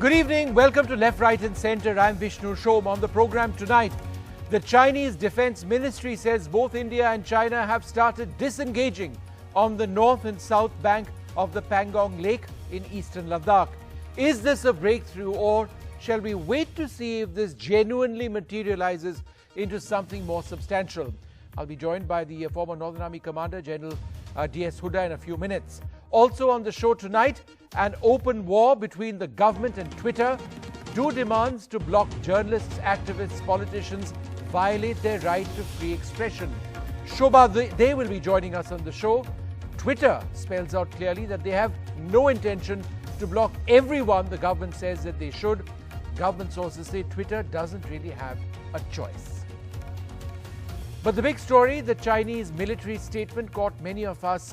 Good evening. Welcome to Left, Right and Centre. I'm Vishnu Shom. On the program tonight, the Chinese Defence Ministry says both India and China have started disengaging on the north and south bank of the Pangong Lake in eastern Ladakh. Is this a breakthrough, or shall we wait to see if this genuinely materializes into something more substantial? I'll be joined by the former Northern Army Commander, General D.S. Huda, in a few minutes. Also on the show tonight, an open war between the government and Twitter. Do demands to block journalists, activists, politicians violate their right to free expression? Shobha, they will be joining us on the show. Twitter spells out clearly that they have no intention to block everyone the government says that they should. Government sources say Twitter doesn't really have a choice. But the big story, the Chinese military statement, caught many of us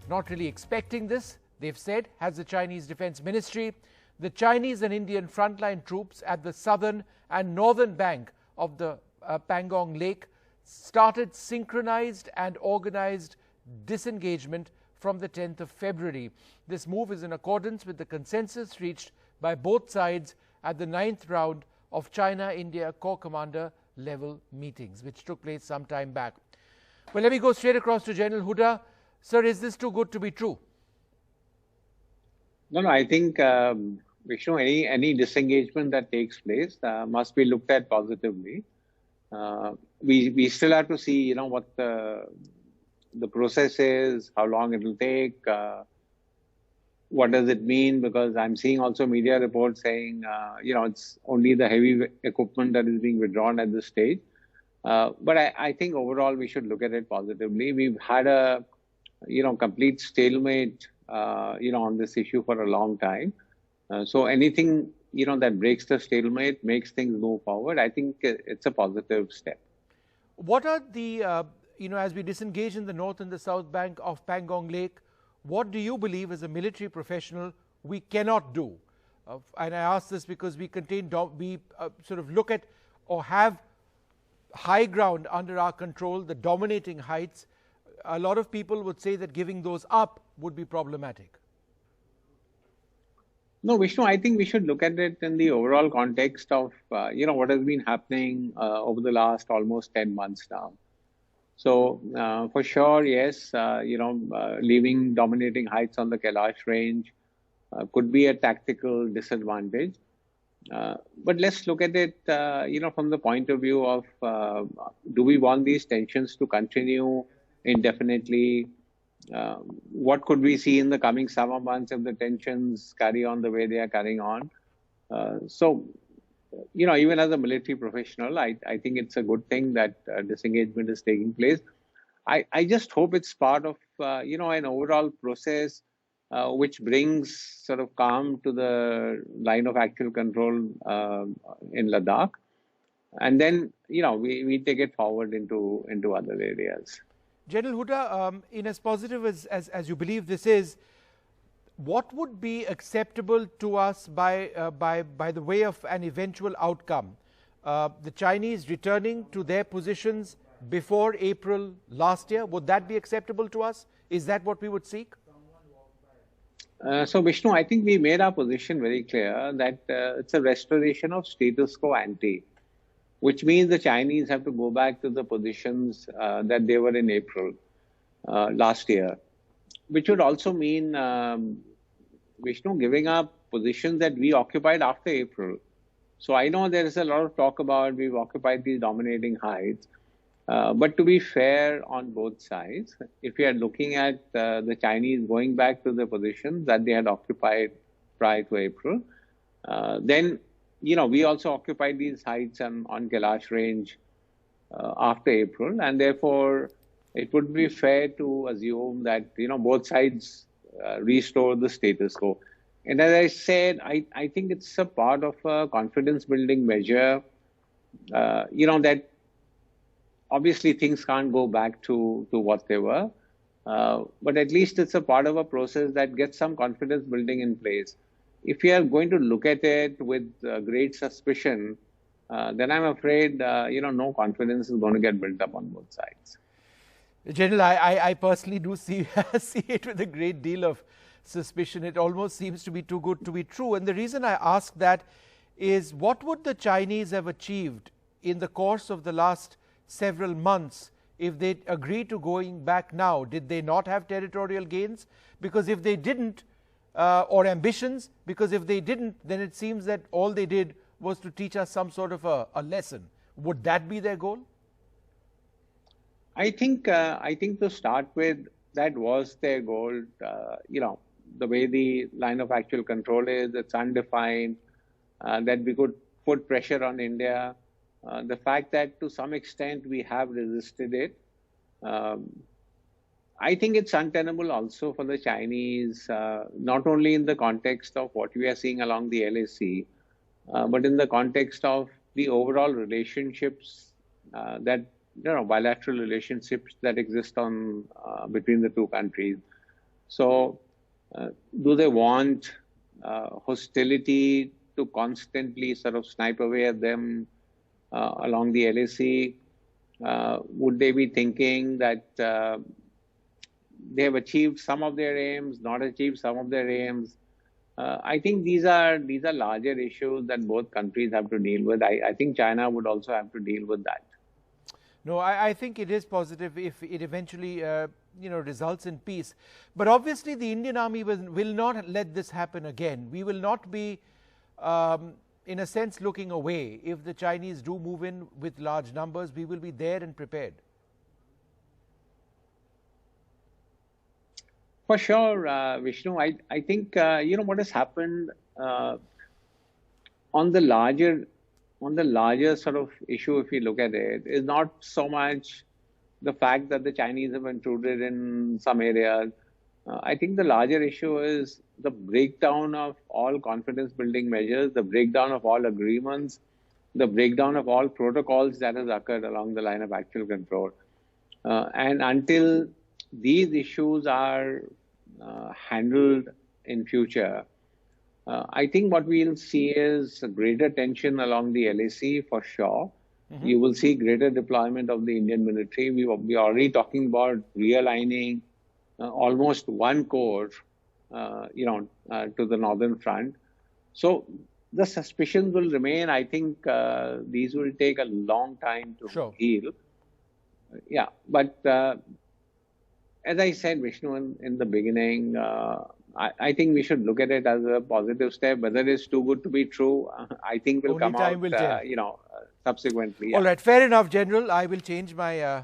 not really expecting this. They've said, has the Chinese Defence Ministry, the Chinese and Indian frontline troops at the southern and northern bank of the Pangong Lake started synchronized and organized disengagement from the 10th of February. This move is in accordance with the consensus reached by both sides at the 9th round of China-India Corps Commander level meetings, which took place some time back. Well, let me go straight across to General Huda. Sir, is this too good to be true? No, I think, Vishnu, any disengagement that takes place must be looked at positively. We still have to see, what the process is, how long it will take, what does it mean, because I'm seeing also media reports saying, it's only the heavy equipment that is being withdrawn at this stage. But I think overall we should look at it positively. We've had a, complete stalemate, on this issue for a long time. So anything, that breaks the stalemate, makes things move forward, I think it's a positive step. What are the, as we disengage in the north and the south bank of Pangong Lake, what do you believe as a military professional we cannot do? And I ask this because we sort of look at or have high ground under our control, the dominating heights. A lot of people would say that giving those up would be problematic. No, Vishnu, I think we should look at it in the overall context of, what has been happening over the last almost 10 months now. So, for sure, yes, leaving dominating heights on the Kailash range could be a tactical disadvantage. But let's look at it, from the point of view of, do we want these tensions to continue indefinitely? What could we see in the coming summer months if the tensions carry on the way they are carrying on? So, even as a military professional, I think it's a good thing that disengagement is taking place. I just hope it's part of, an overall process which brings sort of calm to the line of actual control in Ladakh. And then, we take it forward into other areas. General Huda, in as positive as you believe this is, what would be acceptable to us by the way of an eventual outcome? The Chinese returning to their positions before April last year, would that be acceptable to us? Is that what we would seek? So, Vishnu, I think we made our position very clear that it's a restoration of status quo ante, which means the Chinese have to go back to the positions that they were in April last year, which would also mean, Vishnu, giving up positions that we occupied after April. So I know there is a lot of talk about we've occupied these dominating heights, but to be fair on both sides, if we are looking at the Chinese going back to the positions that they had occupied prior to April, then we also occupied these heights on Kailash range after April, and therefore it would be fair to assume that, both sides restore the status quo. And as I said, I think it's a part of a confidence building measure, that obviously things can't go back to what they were, but at least it's a part of a process that gets some confidence building in place. If you are going to look at it with great suspicion, then I'm afraid, no confidence is going to get built up on both sides. General, I personally do see it with a great deal of suspicion. It almost seems to be too good to be true. And the reason I ask that is, what would the Chinese have achieved in the course of the last several months if they agreed to going back now? Did they not have territorial gains? Because if they didn't, or ambitions, because if they didn't, then it seems that all they did was to teach us some sort of a lesson. Would that be their goal? I think to start with, that was their goal. The way the line of actual control is, it's undefined, that we could put pressure on India. The fact that to some extent we have resisted it, I think it's untenable also for the Chinese, not only in the context of what we are seeing along the LAC, but in the context of the overall relationships bilateral relationships that exist on between the two countries. So, do they want hostility to constantly sort of snipe away at them along the LAC? Would they be thinking that they have achieved some of their aims, not achieved some of their aims? I think these are larger issues that both countries have to deal with. I think China would also have to deal with that. No, I think it is positive if it eventually results in peace. But obviously the Indian Army will not let this happen again. We will not be, in a sense, looking away. If the Chinese do move in with large numbers, we will be there and prepared. For sure, Vishnu. I think what has happened on the larger sort of issue, if you look at it, is not so much the fact that the Chinese have intruded in some areas. I think the larger issue is the breakdown of all confidence-building measures, the breakdown of all agreements, the breakdown of all protocols that has occurred along the line of actual control. And until these issues are handled in future, I think what we'll see is greater tension along the LAC for sure. Mm-hmm. You will see greater deployment of the Indian military. We are already talking about realigning almost one corps, to the northern front. So the suspicions will remain. I think these will take a long time to heal. Yeah, but as I said, Vishnu, in the beginning, I think we should look at it as a positive step. Whether it's too good to be true, I think will come out, subsequently. Yeah. All right, fair enough, General. I will change my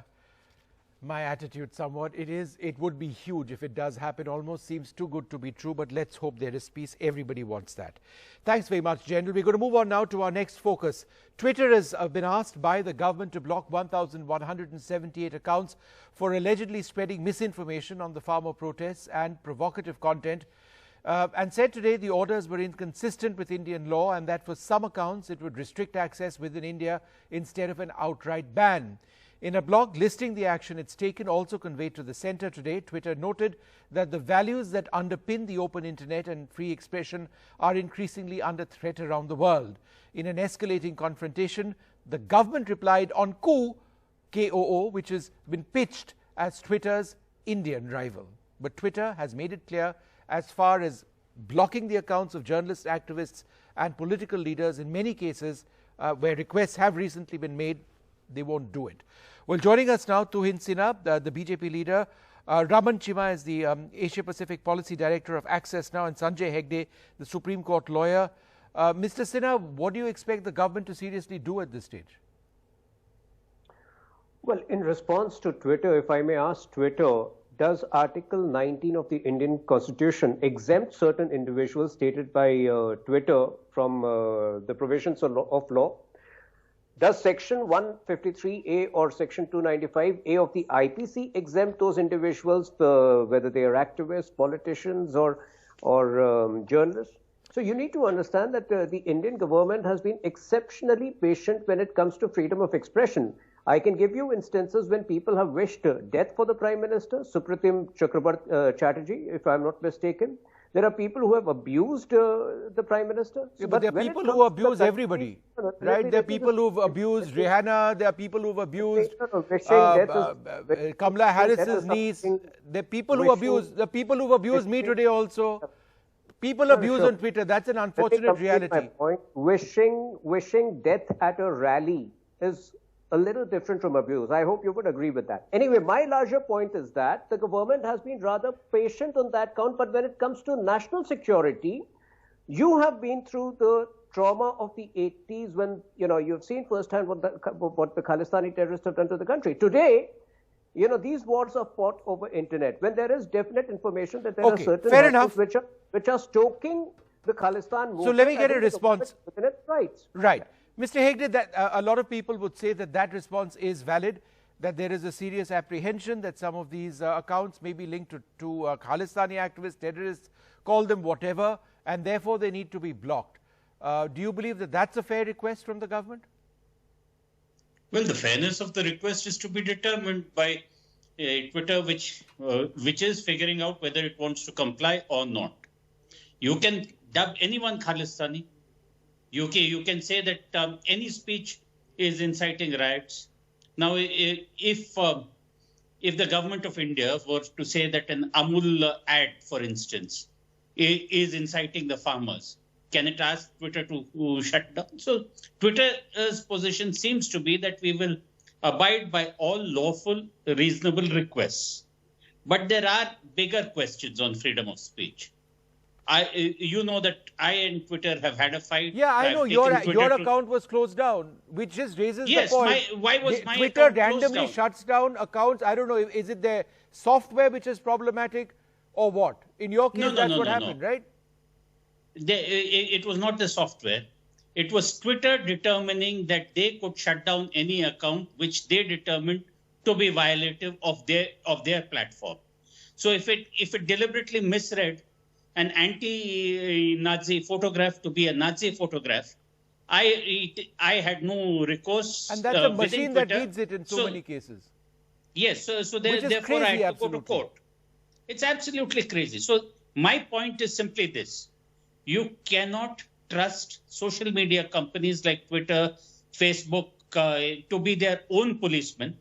my attitude somewhat. It would be huge if it does happen. Almost seems too good to be true, but let's hope there is peace. Everybody wants that. Thanks very much, General. We're going to move on now to our next focus. Twitter has been asked by the government to block 1,178 accounts for allegedly spreading misinformation on the farmer protests and provocative content, and said today the orders were inconsistent with Indian law and that for some accounts it would restrict access within India instead of an outright ban. In a blog listing the action it's taken, also conveyed to the centre today, Twitter noted that the values that underpin the open internet and free expression are increasingly under threat around the world. In an escalating confrontation, the government replied on KOO, K-O-O, which has been pitched as Twitter's Indian rival. But Twitter has made it clear, as far as blocking the accounts of journalists, activists and political leaders, in many cases where requests have recently been made, they won't do it. Well, joining us now, Tuhin Sinha, the BJP leader, Raman Chima is the Asia Pacific Policy Director of Access Now, and Sanjay Hegde, the Supreme Court lawyer. Mr. Sinha, what do you expect the government to seriously do at this stage? Well, in response to Twitter, if I may ask Twitter, does Article 19 of the Indian Constitution exempt certain individuals stated by Twitter from the provisions of law? Does Section 153A or Section 295A of the IPC exempt those individuals, whether they are activists, politicians, or journalists? So you need to understand that the Indian government has been exceptionally patient when it comes to freedom of expression. I can give you instances when people have wished death for the Prime Minister, Supratim Chatterjee, if I'm not mistaken. There are people who have abused the Prime Minister. Yeah, but there are people who abuse everybody, right? There are people who've abused Rihanna. There are people who've abused Kamala Harris's niece. There are people who abuse. The people who've abused me today also. People abuse on Twitter. That's an unfortunate reality. My point. Wishing death at a rally is a little different from abuse. I hope you would agree with that. Anyway, my larger point is that the government has been rather patient on that count, but when it comes to national security, you have been through the trauma of the 80s when, you've seen firsthand what the Khalistani terrorists have done to the country. Today, these wars are fought over internet. When there is definite information that there are certain actors which are stoking the Khalistan movement. So let me get a response. Rights. Right. Mr. Hegde, that a lot of people would say that response is valid, that there is a serious apprehension that some of these accounts may be linked to Khalistani activists, terrorists, call them whatever, and therefore they need to be blocked. Do you believe that that's a fair request from the government? Well, the fairness of the request is to be determined by Twitter, which is figuring out whether it wants to comply or not. You can dub anyone Khalistani. You can say that any speech is inciting riots. Now, if the government of India were to say that an Amul ad, for instance, is inciting the farmers, can it ask Twitter to shut down? So Twitter's position seems to be that we will abide by all lawful, reasonable requests. But there are bigger questions on freedom of speech. You know that I and Twitter have had a fight. Yeah, I know your account was closed down, which just raises the point. Why was my Twitter account closed randomly down? shuts down accounts? I don't know. Is it their software which is problematic or what? In your case, that's what happened, right? It was not the software. It was Twitter determining that they could shut down any account which they determined to be violative of their platform. So if it deliberately misread an anti-Nazi photograph to be a Nazi photograph, I had no recourse. And that's a machine that reads it in so many cases. Yes, so therefore I had to go to court. It's absolutely crazy. So my point is simply this. You cannot trust social media companies like Twitter, Facebook to be their own policemen.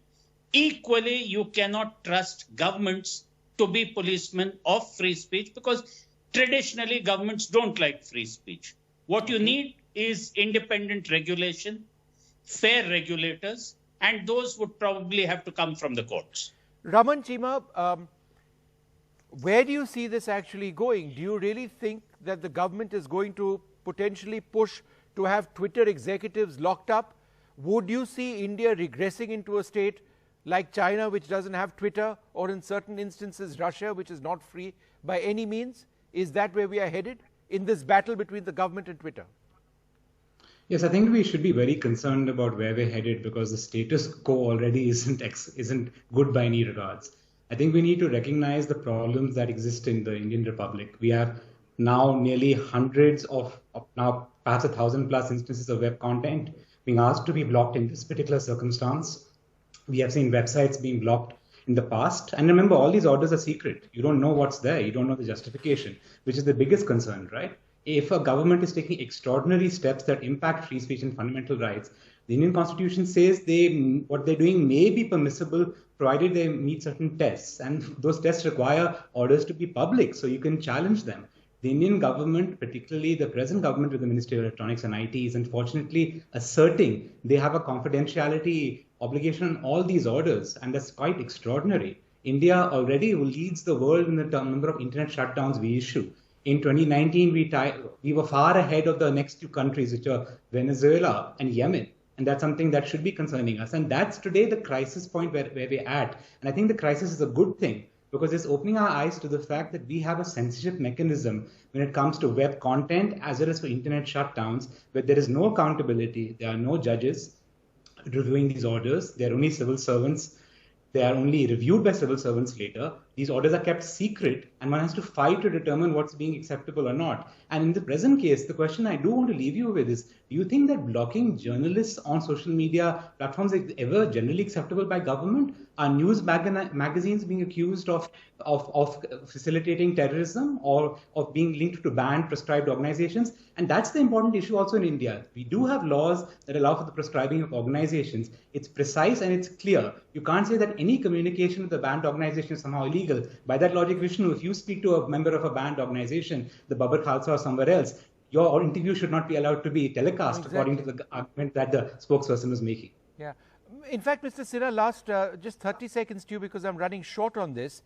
Equally, you cannot trust governments to be policemen of free speech because traditionally governments don't like free speech. What you need is independent regulation, fair regulators, and those would probably have to come from the courts. Raman Chima, where do you see this actually going? Do you really think that the government is going to potentially push to have Twitter executives locked up? Would you see India regressing into a state like China, which doesn't have Twitter, or in certain instances Russia, which is not free by any means? Is that where we are headed in this battle between the government and Twitter? Yes, I think we should be very concerned about where we're headed because the status quo already isn't good by any regards. I think we need to recognize the problems that exist in the Indian Republic. We have now nearly hundreds of now perhaps 1,000 plus instances of web content being asked to be blocked in this particular circumstance. We have seen websites being blocked in the past. And remember, all these orders are secret. You don't know what's there. You don't know the justification, which is the biggest concern, right? If a government is taking extraordinary steps that impact free speech and fundamental rights, the Indian Constitution says what they're doing may be permissible provided they meet certain tests. And those tests require orders to be public, so you can challenge them. The Indian government, particularly the present government with the Ministry of Electronics and IT, is unfortunately asserting they have a confidentiality obligation on all these orders, and that's quite extraordinary. India already leads the world in the number of internet shutdowns we issue. In 2019, we were far ahead of the next two countries, which are Venezuela and Yemen. And that's something that should be concerning us. And that's today the crisis point where we're at. And I think the crisis is a good thing because it's opening our eyes to the fact that we have a censorship mechanism when it comes to web content as well as for internet shutdowns, where there is no accountability. There are no judges reviewing these orders. They're only civil servants. They are only reviewed by civil servants later. These orders are kept secret, and one has to fight to determine what's being acceptable or not. And in the present case, the question I do want to leave you with is, do you think that blocking journalists on social media platforms is ever generally acceptable by government? Are news magazines being accused of facilitating terrorism or of being linked to banned prescribed organizations? And that's the important issue also in India. We do have laws that allow for the prescribing of organizations. It's precise and it's clear. You can't say that any communication with a banned organization is somehow illegal. By that logic, Vishnu, if you speak to a member of a banned organization, the Babar Khalsa or somewhere else, your interview should not be allowed to be telecast, according to the argument that the spokesperson was making. Yeah. In fact, Mr. Sinha, last just 30 seconds to you, because I'm running short on this.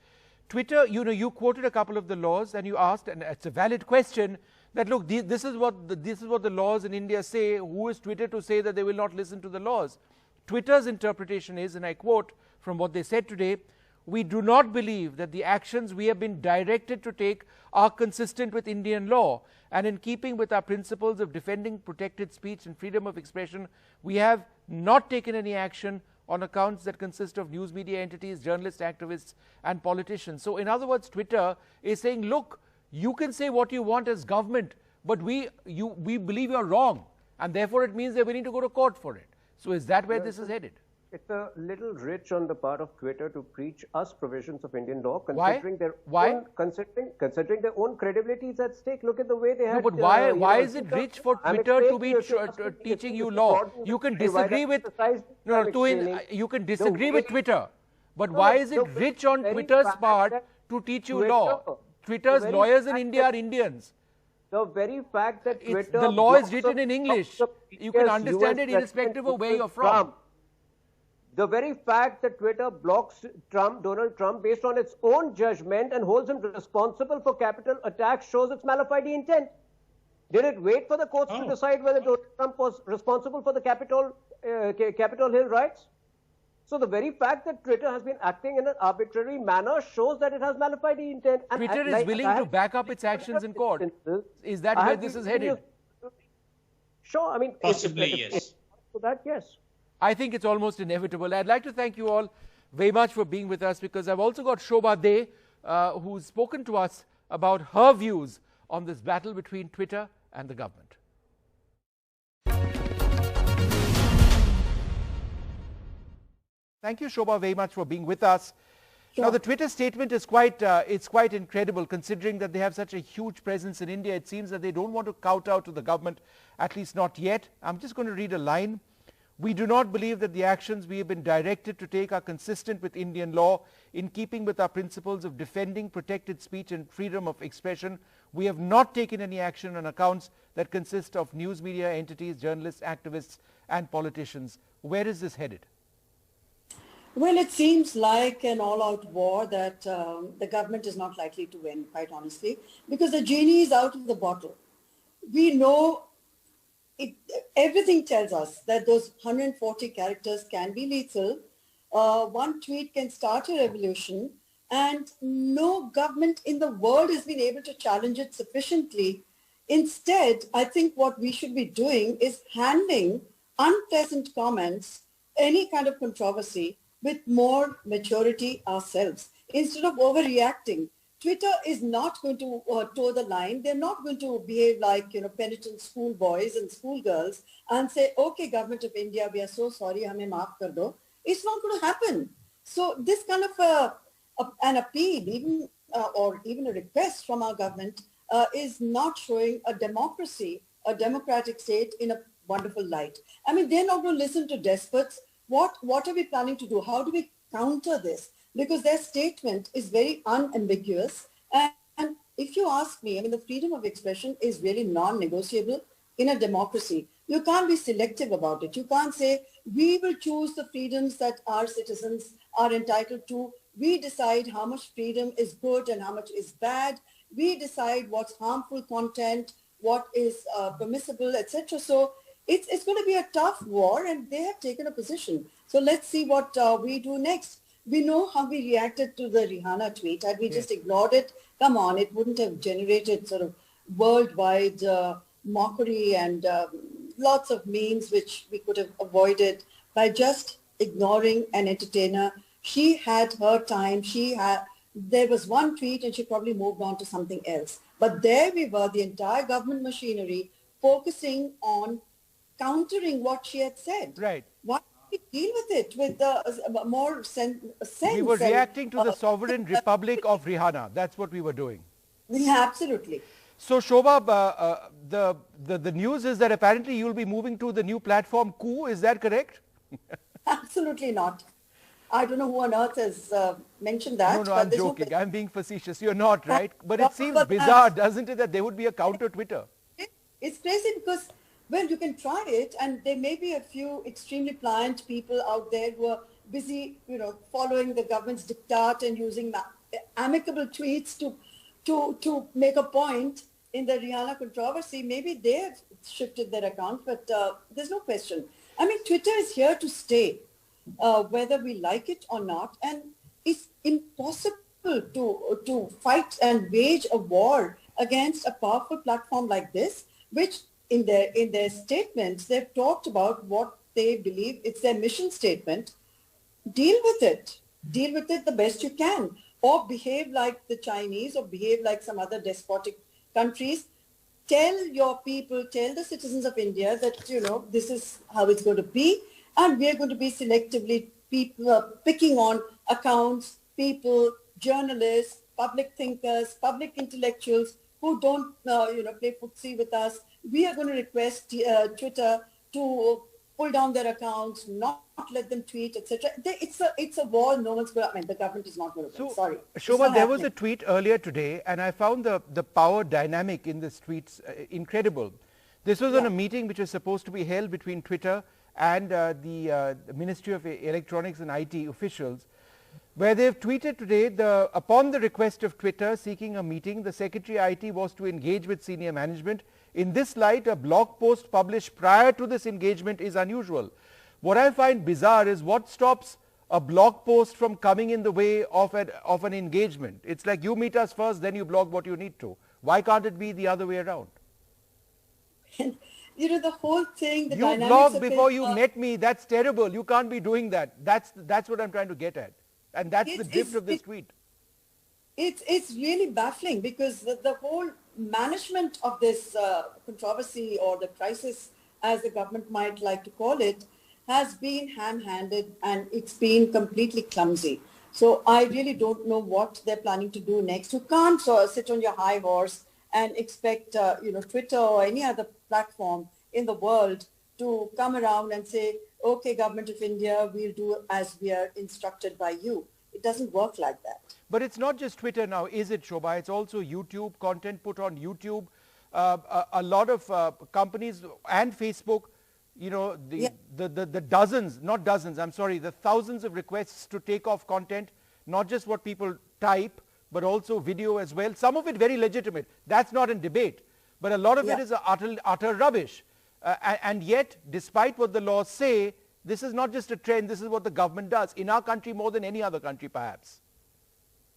Twitter, you quoted a couple of the laws and you asked, and it's a valid question, that look, this is what the laws in India say. Who is Twitter to say that they will not listen to the laws? Twitter's interpretation is, and I quote from what they said today, "We do not believe that the actions we have been directed to take are consistent with Indian law, and in keeping with our principles of defending protected speech and freedom of expression, we have not taken any action on accounts that consist of news media entities, journalists, activists and politicians." So in other words, Twitter is saying, look, you can say what you want as government, but we believe you're wrong, and therefore it means they're willing to go to court for it. So is that where this is headed? It's a little rich on the part of Twitter to preach us provisions of Indian law, considering considering their own credibility is at stake. Look at the way they have. No, but why is it rich for Twitter to be teaching you law? You can disagree with you can disagree with Twitter, but why is it rich on Twitter's part to teach you law? Twitter's lawyers in India are Indians. The very fact that Twitter, the law is written in English, you can understand it irrespective of where you're from. The very fact that Twitter blocks Donald Trump based on its own judgment and holds him responsible for capital attacks shows its malafide intent. Did it wait for the courts to decide whether Donald Trump was responsible for the Capitol Hill riots? So the very fact that Twitter has been acting in an arbitrary manner shows that it has malafide intent. And Twitter is willing to back up its actions in court. Is that where this is headed? Sure, I mean, possibly yes. So that, yes. I think it's almost inevitable. I'd like to thank you all very much for being with us, because I've also got Shobha De, who's spoken to us about her views on this battle between Twitter and the government. Thank you, Shobha, very much for being with us. Sure. Now, the Twitter statement is quite incredible, considering that they have such a huge presence in India. It seems that they don't want to kowtow to the government, at least not yet. I'm just going to read a line. "We do not believe that the actions we have been directed to take are consistent with Indian law. In keeping with our principles of defending protected speech and freedom of expression, we have not taken any action on accounts that consist of news media entities, journalists, activists and politicians." Where is this headed? Well, it seems like an all-out war that the government is not likely to win, quite honestly, because the genie is out of the bottle. We know everything tells us that those 140 characters can be lethal. One tweet can start a revolution, and no government in the world has been able to challenge it sufficiently. Instead, I think what we should be doing is handling unpleasant comments, any kind of controversy, with more maturity ourselves, instead of overreacting. Twitter is not going to toe the line. They're not going to behave like, penitent schoolboys and schoolgirls and say, okay, Government of India, we are so sorry, hame maaf kar do. It's not going to happen. So this kind of an appeal, or even a request from our government is not showing a democracy, a democratic state in a wonderful light. I mean, they're not going to listen to despots. What are we planning to do? How do we counter this? Because their statement is very unambiguous. And if you ask me, I mean, the freedom of expression is really non-negotiable in a democracy. You can't be selective about it. You can't say, we will choose the freedoms that our citizens are entitled to. We decide how much freedom is good and how much is bad. We decide what's harmful content, what is permissible, etc. So it's going to be a tough war, and they have taken a position. So let's see what we do next. We know how we reacted to the Rihanna tweet. Had we just ignored it, come on, it wouldn't have generated sort of worldwide mockery and lots of memes which we could have avoided by just ignoring an entertainer. She had her time. She There was one tweet and she probably moved on to something else. But there we were, the entire government machinery focusing on countering what she had said. Right. Why don't we deal with it with more sense? We were reacting to the sovereign republic of Rihanna. That's what we were doing. Yeah, absolutely. So Shobha, the news is that apparently you'll be moving to the new platform Coup. Is that correct? Absolutely not. I don't know who on earth has mentioned that. No, I'm joking. I'm being facetious. You're not, right? But it seems bizarre, doesn't it, that there would be a counter Twitter? It's crazy because, well, you can try it, and there may be a few extremely pliant people out there who are busy, following the government's diktat and using amicable tweets to make a point in the Rihanna controversy. Maybe they have shifted their account, but there's no question. I mean, Twitter is here to stay, whether we like it or not, and it's impossible to fight and wage a war against a powerful platform like this, which in their statements, they've talked about what they believe. It's their mission statement. Deal with it. Deal with it the best you can, or behave like the Chinese or behave like some other despotic countries. Tell your people, tell the citizens of India that, this is how it's going to be. And we are going to be selectively picking on accounts, people, journalists, public thinkers, public intellectuals who don't, play footsie with us. We are going to request Twitter to pull down their accounts, not let them tweet, etc. It's a war. No one's going to, the government is not going to win. Sorry. Shobha, there was a tweet earlier today, and I found the power dynamic in this tweets incredible. This was on a meeting which was supposed to be held between Twitter and the Ministry of Electronics and IT officials, where they've tweeted today, upon the request of Twitter seeking a meeting, the Secretary IT was to engage with senior management. In this light, a blog post published prior to this engagement is unusual. What I find bizarre is what stops a blog post from coming in the way of an engagement. It's like you meet us first, then you blog what you need to. Why can't it be the other way around? The whole thing, you blogged before you met me. That's terrible. You can't be doing that. That's what I'm trying to get at. And that's the drift of this tweet. It's really baffling because the whole management of this controversy or the crisis, as the government might like to call it, has been ham-handed and it's been completely clumsy. So I really don't know what they're planning to do next. You can't sit on your high horse and expect, Twitter or any other platform in the world to come around and say, okay, Government of India, we'll do as we are instructed by you. It doesn't work like that. But it's not just Twitter now, is it, Shobha? It's also YouTube, content put on YouTube. A lot of companies and Facebook, the dozens, not dozens, I'm sorry, the thousands of requests to take off content, not just what people type, but also video as well. Some of it very legitimate. That's not in debate. But a lot of it is utter rubbish. And yet, despite what the laws say, this is not just a trend, this is what the government does. In our country, more than any other country, perhaps.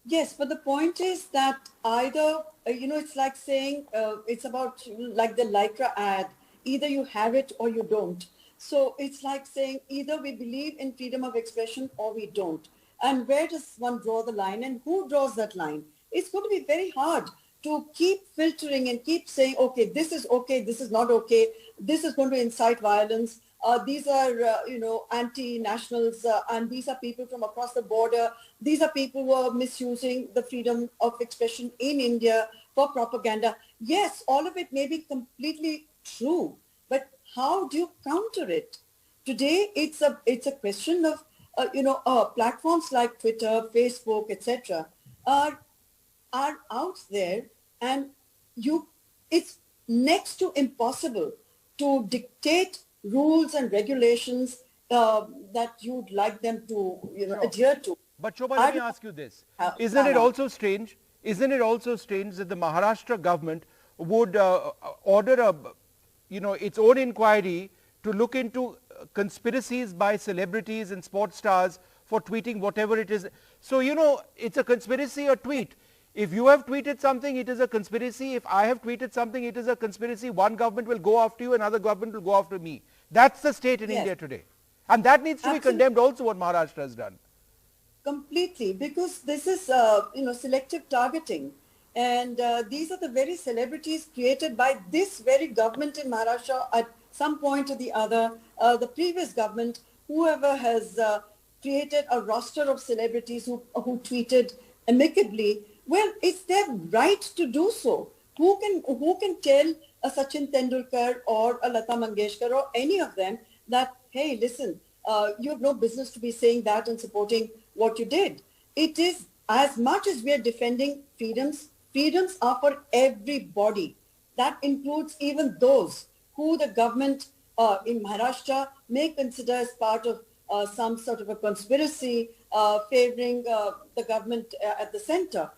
Yes, but the point is that either, it's like saying, it's about like the Lycra ad, either you have it or you don't. So it's like saying either we believe in freedom of expression or we don't. And where does one draw the line and who draws that line? It's going to be very hard to keep filtering and keep saying, okay, this is not okay. This is going to incite violence. These are, anti-nationals, and these are people from across the border. These are people who are misusing the freedom of expression in India for propaganda. Yes, all of it may be completely true, but how do you counter it? Today, it's a question of, platforms like Twitter, Facebook, etc. are out there, and it's next to impossible to dictate rules and regulations that you'd like them to, adhere to. But Shobha, let me ask you this. Isn't it also strange that the Maharashtra government would order its own inquiry to look into conspiracies by celebrities and sports stars for tweeting whatever it is? So, it's a conspiracy or tweet. If you have tweeted something, it is a conspiracy. If I have tweeted something, it is a conspiracy. One government will go after you, another government will go after me. That's the state in India today. And that needs to be condemned also, what Maharashtra has done. Completely, because this is, selective targeting. And these are the very celebrities created by this very government in Maharashtra at some point or the other. The previous government, whoever has created a roster of celebrities who tweeted amicably, well, it's their right to do so. Who can tell a Sachin Tendulkar or a Lata Mangeshkar or any of them that, hey, listen, you have no business to be saying that and supporting what you did. It is, as much as we are defending freedoms, freedoms are for everybody. That includes even those who the government in Maharashtra may consider as part of some sort of a conspiracy favoring the government at the center.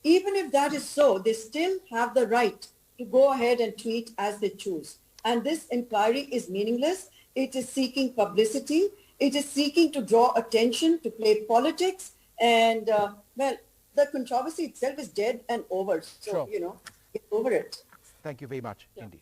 Even if that is so, they still have the right to go ahead and tweet as they choose. And this inquiry is meaningless. It is seeking publicity. It is seeking to draw attention, to play politics. And, the controversy itself is dead and over. So, Sure. Get over it. Thank you very much Yeah. indeed.